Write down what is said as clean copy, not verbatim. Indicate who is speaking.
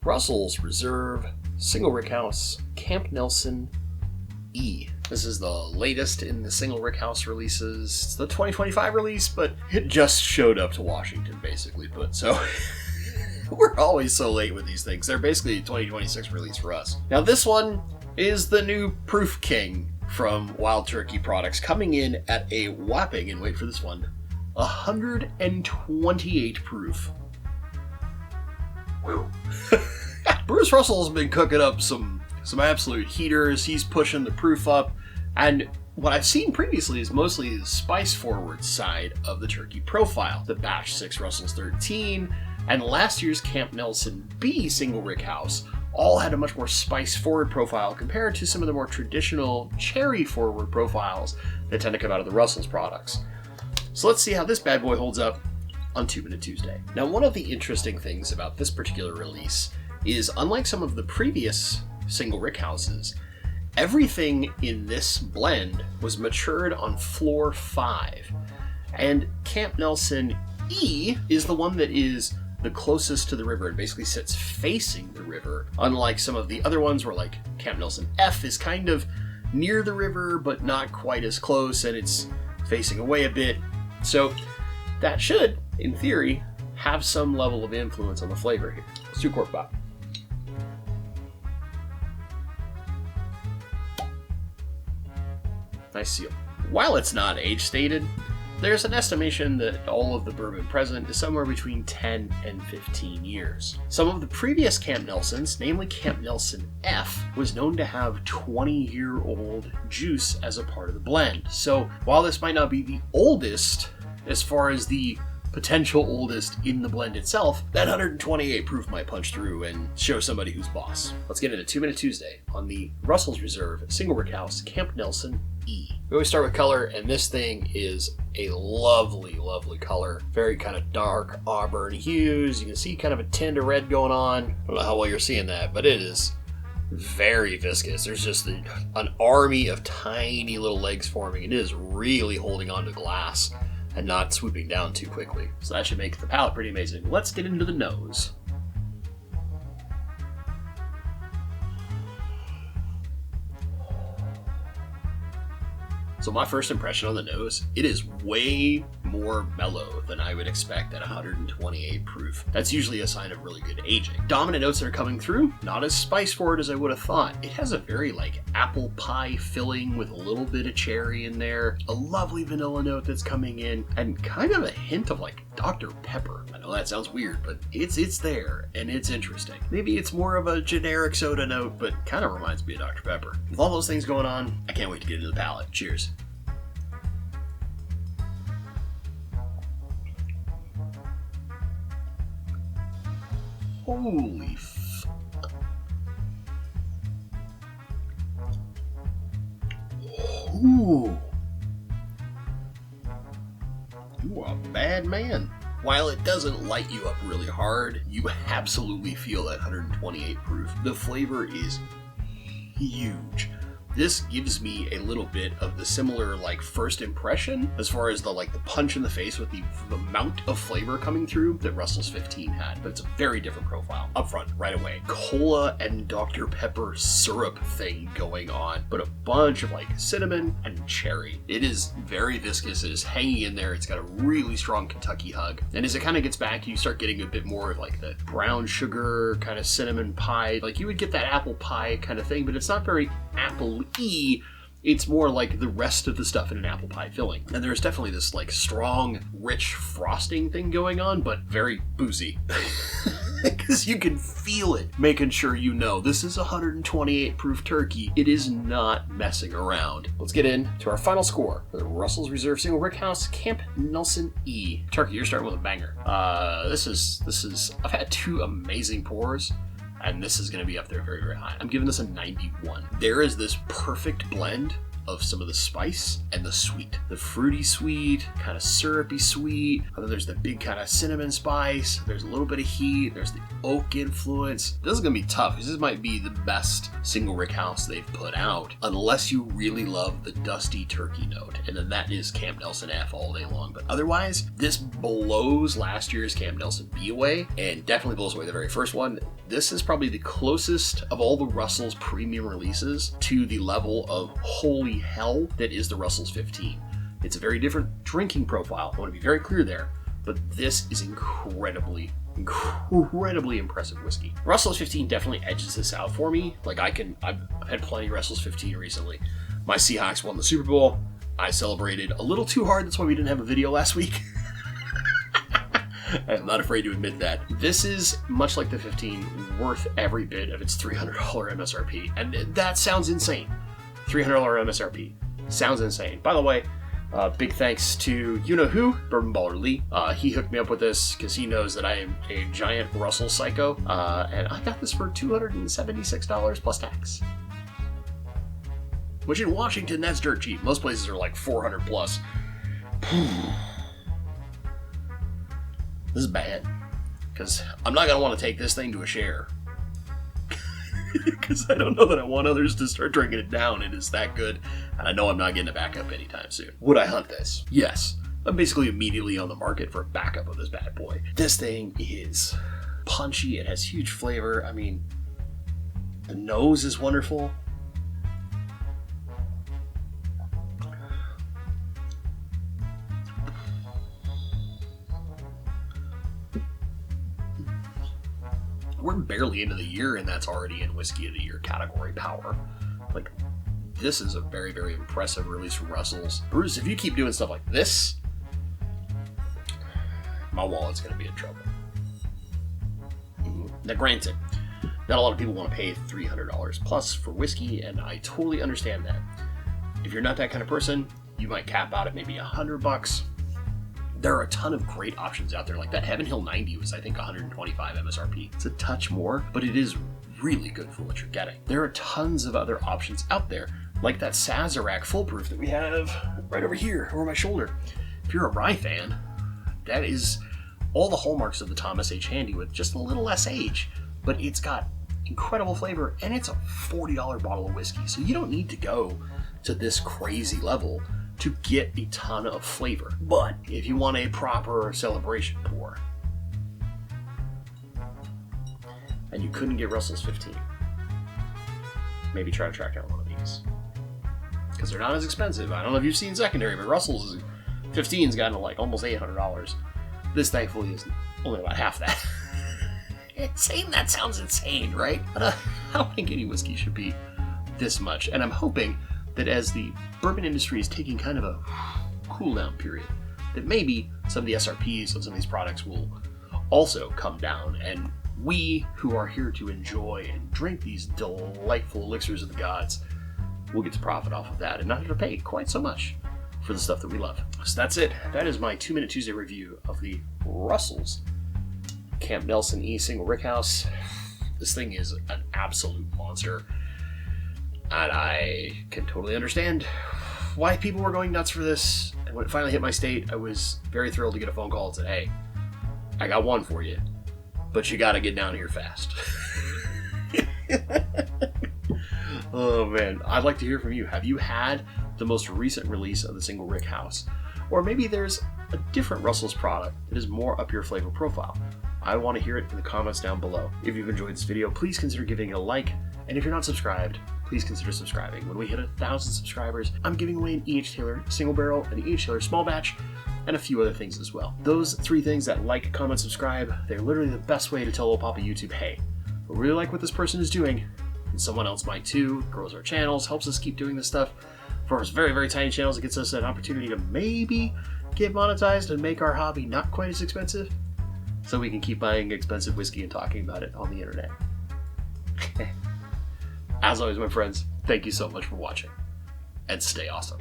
Speaker 1: Russell's Reserve Single Rickhouse Camp Nelson E. This is the latest in the Single Rickhouse releases. It's the 2025 release, but it just showed up to Washington, basically put. So we're always so late with these things. They're basically a 2026 release for us. Now this one is the new Proof King from Wild Turkey Products, coming in at a whopping, and wait for this one, 128 proof. Whew. Bruce Russell's been cooking up some absolute heaters. He's pushing the proof up, and what I've seen previously is mostly the spice forward side of the turkey profile. The Batch 6 Russell's 13 and last year's Camp Nelson B Single Rickhouse all had a much more spice forward profile compared to some of the more traditional cherry forward profiles that tend to come out of the Russell's products. So let's see how this bad boy holds up on 2 Minute Tuesday. Now, one of the interesting things about this particular release is, unlike some of the previous Single Rickhouses, everything in this blend was matured on floor 5. And Camp Nelson E is the one that is the closest to the river and basically sits facing the river, unlike some of the other ones where, like, Camp Nelson F is kind of near the river but not quite as close, and it's facing away a bit. So that should, in theory, have some level of influence on the flavor here. Let's do cork pop. Nice seal. While it's not age stated, there's an estimation that all of the bourbon present is somewhere between 10 and 15 years. Some of the previous Camp Nelsons, namely Camp Nelson F, was known to have 20-year-old juice as a part of the blend. So while this might not be the oldest, as far as the potential oldest in the blend itself, that 128 proof might punch through and show somebody who's boss. Let's get into 2 Minute Tuesday on the Russell's Reserve Single Rickhouse Camp Nelson E. We always start with color, and this thing is a lovely, lovely color. Very kind of dark auburn hues. You can see kind of a tint of red going on. I don't know how well you're seeing that, but it is very viscous. There's just an army of tiny little legs forming, and it is really holding onto glass and not swooping down too quickly. So that should make the palate pretty amazing. Let's get into the nose. So my first impression on the nose, it is way more mellow than I would expect at 128 proof. That's usually a sign of really good aging. Dominant notes that are coming through, not as spice forward as I would have thought. It has a very like apple pie filling with a little bit of cherry in there, a lovely vanilla note that's coming in, and kind of a hint of like Dr. Pepper. I know that sounds weird, but it's there, and it's interesting. Maybe it's more of a generic soda note, but kind of reminds me of Dr. Pepper. With all those things going on, I can't wait to get into the palate. Cheers. Holy Ooh. You are a bad man. While it doesn't light you up really hard, you absolutely feel that 128 proof. The flavor is huge. This gives me a little bit of the similar like first impression as far as the punch in the face with the amount of flavor coming through that Russell's 15 had, but it's a very different profile. Up front, right away, cola and Dr. Pepper syrup thing going on, but a bunch of like cinnamon and cherry. It is very viscous. It is hanging in there. It's got a really strong Kentucky hug, and as it kind of gets back, you start getting a bit more of like the brown sugar kind of cinnamon pie. Like you would get that apple pie kind of thing, but it's not very apple-y. It's more like the rest of the stuff in an apple pie filling. And there's definitely this like strong, rich frosting thing going on, but very boozy. Because you can feel it, making sure you know this is 128 proof turkey. It is not messing around. Let's get into our final score for the Russell's Reserve Single Rickhouse Camp Nelson E. Turkey, you're starting with a banger. This is I've had 2 amazing pours, and this is going to be up there very, very high. I'm giving this a 91. There is this perfect blend of some of the spice and the sweet. The fruity sweet, kind of syrupy sweet, and then there's the big kind of cinnamon spice, there's a little bit of heat, there's the oak influence. This is going to be tough because this might be the best Single Rickhouse they've put out, unless you really love the dusty turkey note, and then that is Camp Nelson F all day long. But otherwise, this blows last year's Camp Nelson B away, and definitely blows away the very first one. This is probably the closest of all the Russell's premium releases to the level of holy hell that is the Russell's 15. It's a very different drinking profile. I want to be very clear there, but this is incredibly impressive whiskey. Russell's 15 definitely edges this out for me. Like I've had plenty of Russell's 15 recently. My Seahawks won the Super Bowl. I celebrated a little too hard. That's why we didn't have a video last week. I'm not afraid to admit that. This is, much like the 15, worth every bit of its $300 MSRP. And that sounds insane. $300 MSRP. Sounds insane. By the way, big thanks to you-know-who, Bourbon Baller Lee. He hooked me up with this because he knows that I am a giant Russell psycho. And I got this for $276 plus tax. Which in Washington, that's dirt cheap. Most places are like $400 plus. This is bad, because I'm not going to want to take this thing to a share. Because I don't know that I want others to start drinking it down. It is that good, and I know I'm not getting a backup anytime soon. Would I hunt this? Yes. I'm basically immediately on the market for a backup of this bad boy. This thing is punchy. It has huge flavor. I mean, the nose is wonderful. We're barely into the year, and that's already in Whiskey of the Year category power. Like, this is a very, very impressive release from Russell's. Bruce, if you keep doing stuff like this, my wallet's going to be in trouble. Now, granted, not a lot of people want to pay $300 plus for whiskey, and I totally understand that. If you're not that kind of person, you might cap out at maybe $100. There are a ton of great options out there. Like that Heaven Hill 90 was, I think, 125 MSRP. It's a touch more, but it is really good for what you're getting. There are tons of other options out there, like that Sazerac Full Proof that we have right over here, over my shoulder. If you're a rye fan, that is all the hallmarks of the Thomas H. Handy with just a little less age, but it's got incredible flavor, and it's a $40 bottle of whiskey, so you don't need to go to this crazy level to get a ton of flavor. But if you want a proper celebration pour, and you couldn't get Russell's 15, maybe try to track down one of these. Because they're not as expensive. I don't know if you've seen secondary, but Russell's 15's gotten to like almost $800. This thankfully is only about half that. Insane, that sounds insane, right? But I don't think any whiskey should be this much. And I'm hoping that as the bourbon industry is taking kind of a cool down period, that maybe some of the SRPs of some of these products will also come down, and we who are here to enjoy and drink these delightful elixirs of the gods will get to profit off of that and not have to pay quite so much for the stuff that we love. So that's it. That is my 2 Minute Tuesday review of the Russell's Camp Nelson E Single Rickhouse. This thing is an absolute monster. And I can totally understand why people were going nuts for this. And when it finally hit my state, I was very thrilled to get a phone call and said, hey, I got one for you, but you got to get down here fast. Oh, man. I'd like to hear from you. Have you had the most recent release of the Single Rickhouse? Or maybe there's a different Russell's product that is more up your flavor profile. I want to hear it in the comments down below. If you've enjoyed this video, please consider giving it a like. And if you're not subscribed, please consider subscribing. When we hit 1,000 subscribers, I'm giving away an E.H. Taylor single barrel, an E.H. Taylor small batch, and a few other things as well. Those 3 things, that like, comment, subscribe, they're literally the best way to tell old Papa YouTube, hey, I really like what this person is doing, and someone else might too. It grows our channels, helps us keep doing this stuff. For our very, very tiny channels, it gets us an opportunity to maybe get monetized and make our hobby not quite as expensive, so we can keep buying expensive whiskey and talking about it on the internet. As always, my friends, thank you so much for watching, and stay awesome.